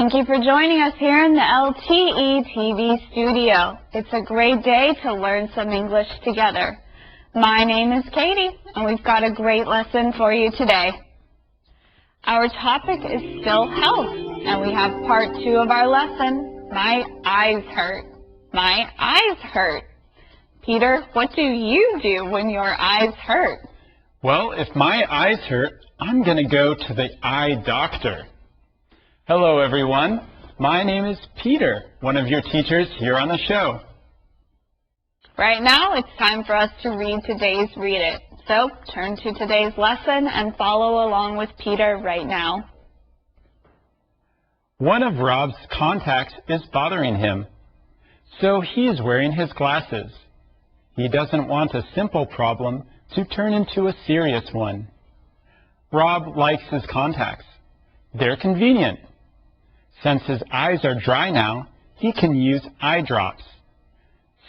Thank you for joining us here in the LTE TV studio. It's a great day to learn some English together. My name is Katie, and we've got a great lesson for you today. Our topic is still health, and we have part 2 of our lesson, My Eyes Hurt. My eyes hurt. Peter, what do you do when your eyes hurt? Well, if my eyes hurt, I'm going to go to the eye doctor. Hello, everyone. My name is Peter, one of your teachers here on the show. Right now, it's time for us to read today's Read It. So, turn to today's lesson and follow along with Peter right now. One of Rob's contacts is bothering him, so he's wearing his glasses. He doesn't want a simple problem to turn into a serious one. Rob likes his contacts. They're convenient. Since his eyes are dry now, he can use eye drops.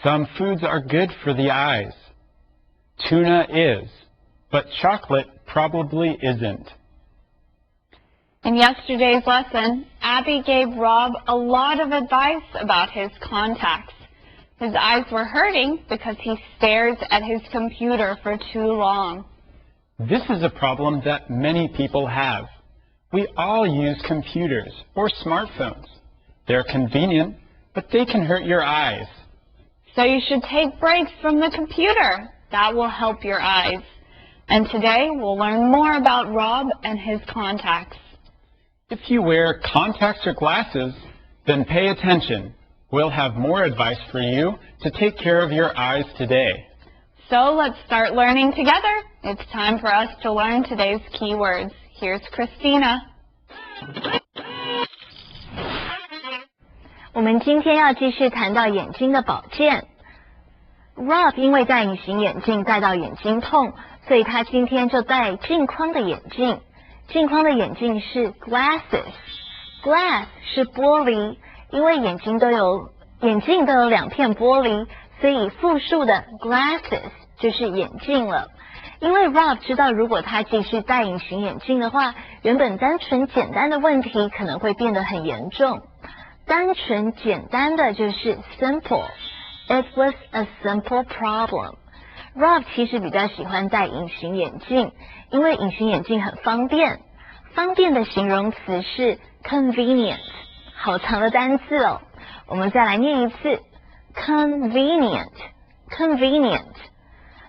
Some foods are good for the eyes. Tuna is, but chocolate probably isn't. In yesterday's lesson, Abby gave Rob a lot of advice about his contacts. His eyes were hurting because he stares at his computer for too long. This is a problem that many people have. We all use computers or smartphones. They're convenient, but they can hurt your eyes. So you should take breaks from the computer. That will help your eyes. And today we'll learn more about Rob and his contacts. If you wear contacts or glasses, then pay attention. We'll have more advice for you to take care of your eyes today. So let's start learning together. It's time for us to learn today's key words. Here's Christina. 我们今天要继续谈到眼睛的保健。Rob 因为戴隐形眼镜戴到眼睛痛，所以他今天就戴镜框的眼镜。镜框的眼镜是 glasses。Glass 是玻璃，因为眼镜都有2片玻璃，所以复数的 glasses 就是眼镜了。因为 Rob 知道，如果他继续戴隐形眼镜的话，原本单纯简单的问题可能会变得很严重。单纯简单的就是 simple. It was a simple problem. Rob 其实比较喜欢戴隐形眼镜，因为隐形眼镜很方便。方便的形容词是 convenient. 好长的单字哦，我们再来念一次 convenient. Convenient.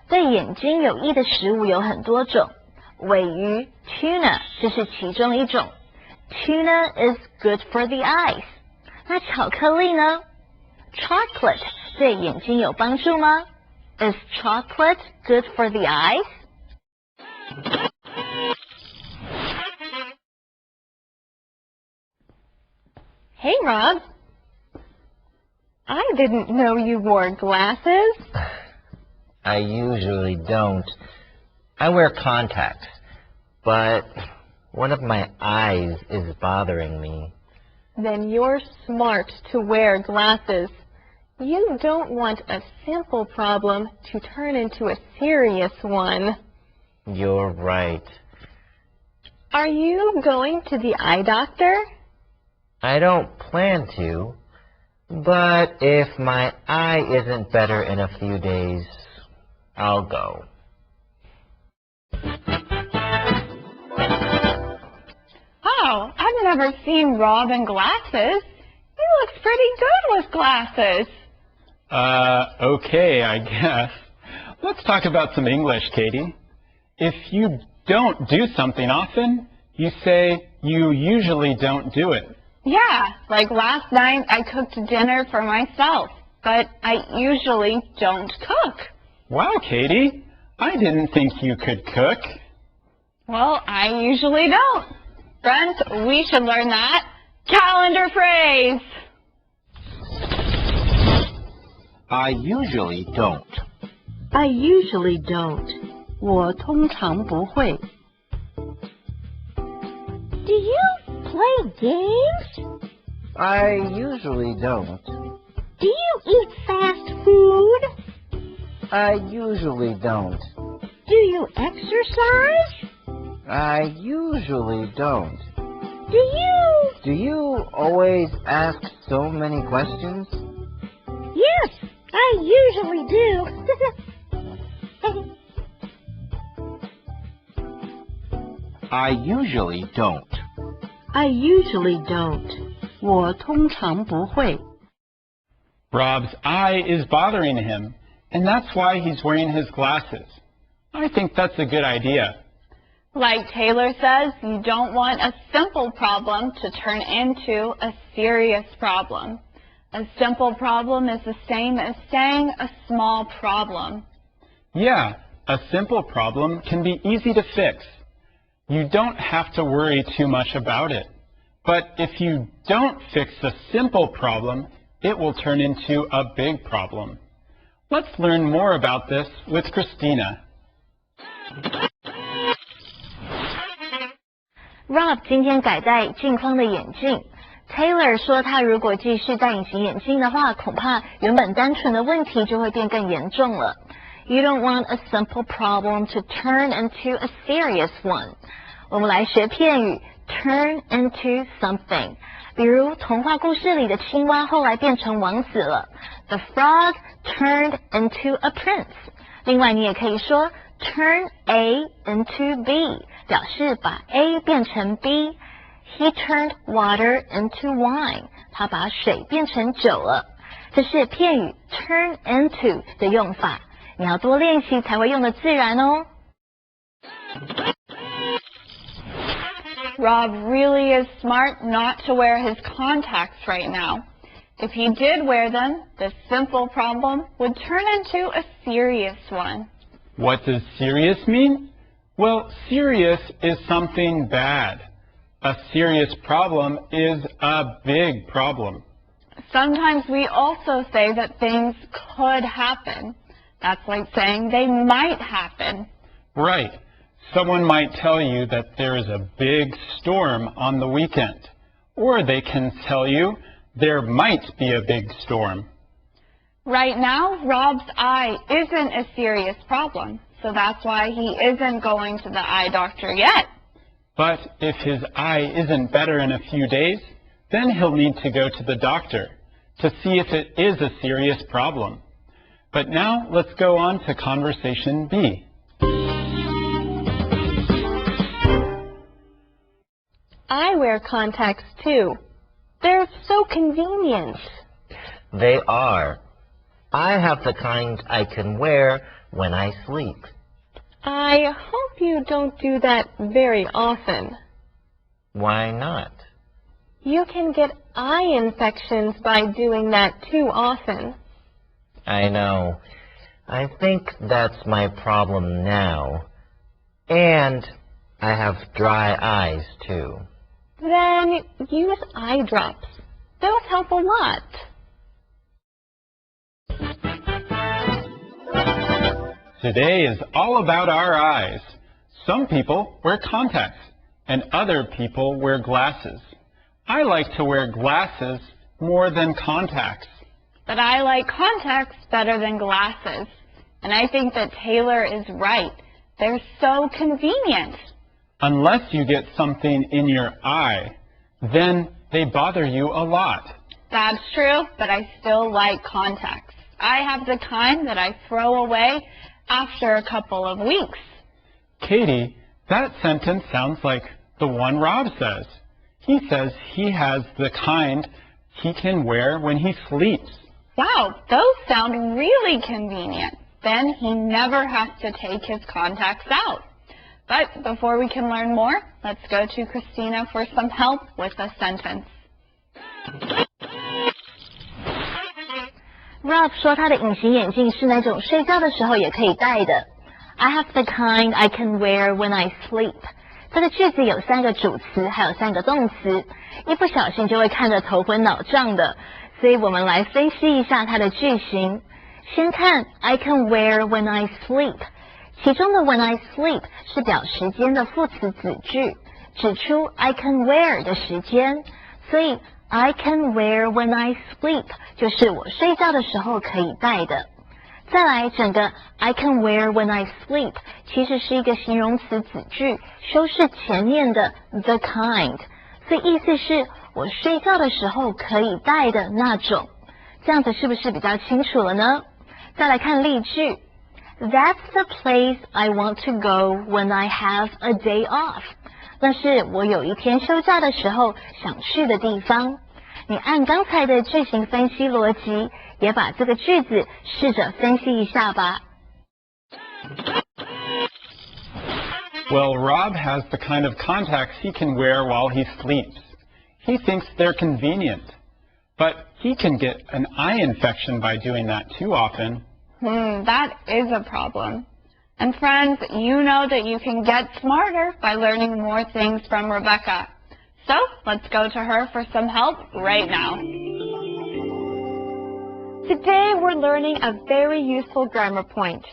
对眼睛有益的食物有很多种，鲔鱼 tuna 就是其中一种。Tuna is good for the eyes. 那巧克力呢？ Chocolate 对眼睛有帮助吗？ Is chocolate good for the eyes? Hey, Rob. I didn't know you wore glasses. I usually don't. I wear contacts, but one of my eyes is bothering me. Then you're smart to wear glasses. You don't want a simple problem to turn into a serious one. You're right. Are you going to the eye doctor? I don't plan to, but if my eye isn't better in a few days, I'll go. Oh, I've never seen Rob in glasses. He looks pretty good with glasses. Okay, I guess. Let's talk about some English, Katie. If you don't do something often, you say you usually don't do it. Yeah, like last night I cooked dinner for myself, but I usually don't cook. Wow, Katie, I didn't think you could cook. Well, I usually don't. Friends, we should learn that calendar phrase. I usually don't. I usually don't. 我通常不会。Do you play games? I usually don't. Do you eat fast food? I usually don't. Do you exercise? I usually don't. Do you Do you always ask so many questions? Yes, I usually do. I usually don't. I usually don't. 我通常不会。 Rob's eye is bothering him, and that's why he's wearing his glasses. I think that's a good idea. Like Taylor says, you don't want a simple problem to turn into a serious problem. A simple problem is the same as saying a small problem. Yeah, a simple problem can be easy to fix. You don't have to worry too much about it. But if you don't fix a simple problem, it will turn into a big problem. Let's learn more about this with Christina. Rob 今天改戴镜框的眼镜。Taylor 说他如果继续戴隐形眼镜的话，恐怕原本单纯的问题就会变更严重了。You don't want a simple problem to turn into a serious one. 我们来学片语 turn into something。比如童话故事里的青蛙后来变成王子了 ，The frog turned into a prince。另外你也可以说 turn A into B， 表示把 A 变成 B。He turned water into wine。他把水变成酒了。这是片语 turn into 的用法，你要多练习才会用得自然哦。Rob really is smart not to wear his contacts right now. If he did wear them, this simple problem would turn into a serious one. What does serious mean? Well, serious is something bad. A serious problem is a big problem. Sometimes we also say that things could happen. That's like saying they might happen. Right. Someone might tell you that there is a big storm on the weekend, or they can tell you there might be a big storm. Right now, Rob's eye isn't a serious problem, so that's why he isn't going to the eye doctor yet. But if his eye isn't better in a few days, then he'll need to go to the doctor to see if it is a serious problem. But now let's go on to conversation B. I wear contacts too. They're so convenient. They are. I have the kind I can wear when I sleep. I hope you don't do that very often. Why not? You can get eye infections by doing that too often. I know. I think that's my problem now. And I have dry eyes too. Then use eye drops. Those help a lot. Today is all about our eyes. Some people wear contacts, and other people wear glasses. I like to wear glasses more than contacts. But I like contacts better than glasses. And I think that Taylor is right. They're so convenient. Unless you get something in your eye, then they bother you a lot. That's true, but I still like contacts. I have the kind that I throw away after a couple of weeks. Katie, that sentence sounds like the one Rob says. He says he has the kind he can wear when he sleeps. Wow, those sound really convenient. Then he never has to take his contacts out. But before we can learn more, let's go to Christina for some help with a sentence. Rob 说他的隐形眼镜是那种睡觉的时候也可以戴的。I have the kind I can wear when I sleep. 这个句子有3个主词，还有3个动词，一不小心就会看得头昏脑胀的。所以我们来分析一下它的句型。先看 I can wear when I sleep， 其中的 when I sleep 是表时间的副词子句，指出 I can wear 的时间，所以 I can wear when I sleep 就是我睡觉的时候可以戴的。再来，整个 I can wear when I sleep 其实是一个形容词子句，修饰前面的 the kind， 所以意思是我睡觉的时候可以戴的那种。这样子是不是比较清楚了呢？再来看例句。That's the place I want to go when I have a day off. 那是我有一天休假的时候想去的地方。你按刚才的句型分析逻辑，也把这个句子试着分析一下吧。Well, Rob has the kind of contacts he can wear while he sleeps. He thinks they're convenient, but he can get an eye infection by doing that too often. That is a problem. And friends, you know that you can get smarter by learning more things from Rebecca. So let's go to her for some help right now. Today we're learning a very useful grammar point.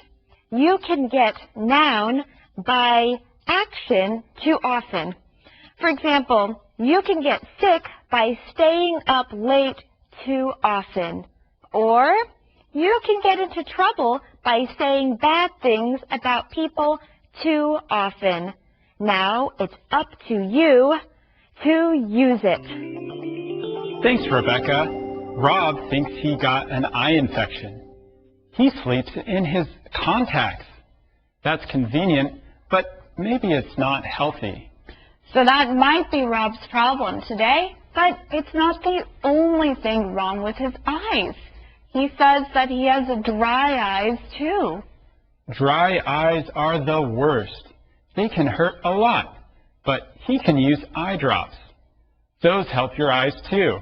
You can get noun by action too often. For example, you can get sick by staying up late too often. Or you can get into trouble by saying bad things about people too often. Now it's up to you to use it. Thanks, Rebecca. Rob thinks he got an eye infection. He sleeps in his contacts. That's convenient, but maybe it's not healthy. So that might be Rob's problem today, but it's not the only thing wrong with his eyes. He says that he has dry eyes too. Dry eyes are the worst. They can hurt a lot, but he can use eye drops. Those help your eyes too.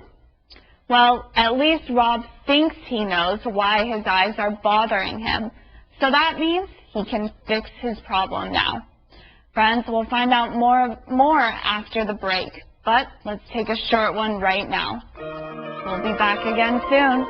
Well, at least Rob thinks he knows why his eyes are bothering him. So that means he can fix his problem now. Friends, we'll find out more after the break, but let's take a short one right now. We'll be back again soon.